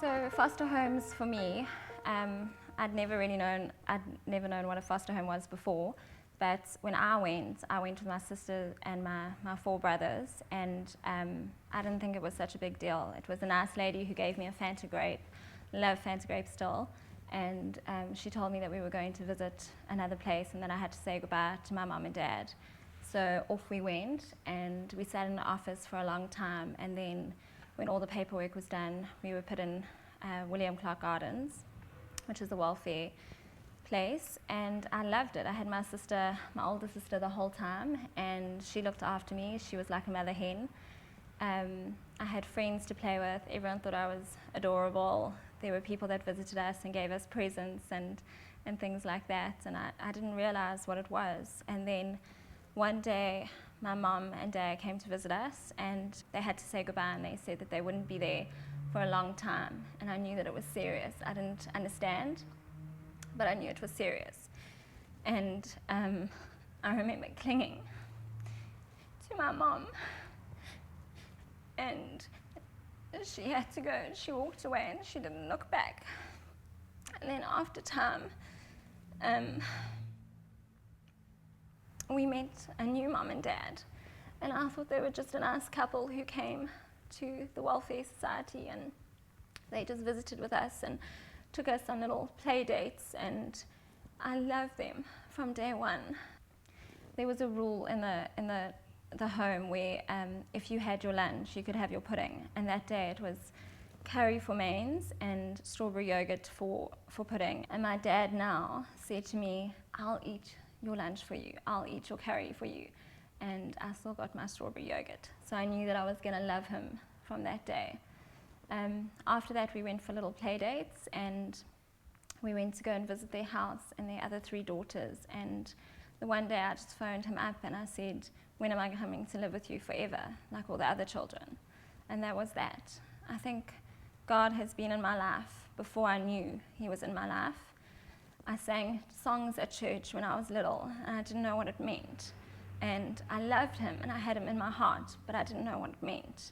So foster homes for me, I'd never known what a foster home was before. But when I went with my sister and my four brothers, and I didn't think it was such a big deal. It was a nice lady who gave me a Fanta grape, love Fanta grape still, and she told me that we were going to visit another place and that I had to say goodbye to my mum and dad. So off we went, and we sat in the office for a long time, and then when all the paperwork was done, we were put in William Clark Gardens, which is a welfare place, and I loved it. I had my older sister the whole time, and she looked after me. She was like a mother hen. I had friends to play with. Everyone thought I was adorable. There were people that visited us and gave us presents and things like that, and I didn't realize what it was. And then one day, my mom and dad came to visit us, and they had to say goodbye, and they said that they wouldn't be there for a long time, and I knew that it was serious. I didn't understand, but I knew it was serious. And I remember clinging to my mom, and she had to go. She walked away and she didn't look back. And then after time, we met a new mum and dad, and I thought they were just a nice couple who came to the Welfare Society, and they just visited with us and took us on little play dates, and I loved them from day one. There was a rule in the home where if you had your lunch, you could have your pudding, and that day it was curry for mains and strawberry yogurt for pudding. And my dad now said to me, "I'll eat your lunch for you, I'll eat your curry for you," and I still got my strawberry yogurt. So I knew that I was going to love him from that day. After that, we went for little play dates, and we went to go and visit their house and their other three daughters. And the one day I just phoned him up and I said, "When am I coming to live with you forever, like all the other children?" And that was that. I think God has been in my life before I knew he was in my life. I sang songs at church when I was little, and I didn't know what it meant. And I loved him, and I had him in my heart, but I didn't know what it meant.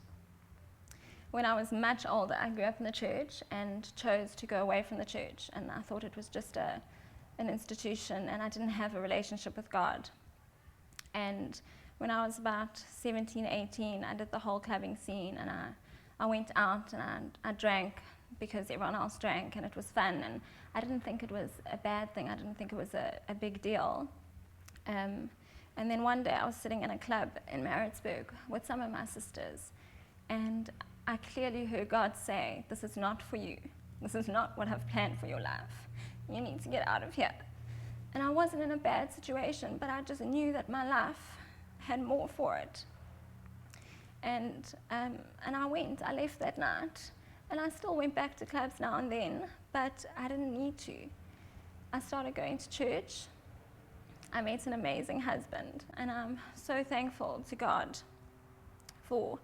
When I was much older, I grew up in the church and chose to go away from the church, and I thought it was just an institution, and I didn't have a relationship with God. And when I was about 17, 18, I did the whole clubbing scene, and I went out and I drank because everyone else drank, and it was fun, and I didn't think it was a bad thing. I didn't think it was a big deal. And then one day I was sitting in a club in Maritzburg with some of my sisters, and I clearly heard God say, "This is not for you. This is not what I've planned for your life. You need to get out of here." And I wasn't in a bad situation, but I just knew that my life had more for it. And I left that night, and I still went back to clubs now and then, but I didn't need to. I started going to church. I met an amazing husband, and I'm so thankful to God for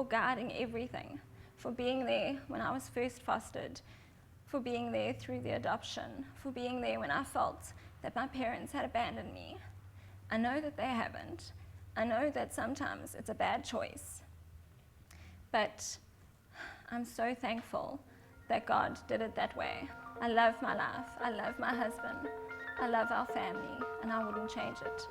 guiding everything, for being there when I was first fostered, for being there through the adoption, for being there when I felt that my parents had abandoned me. I know that they haven't. I know that sometimes it's a bad choice, but I'm so thankful that God did it that way. I love my life. I love my husband. I love our family, and I wouldn't change it.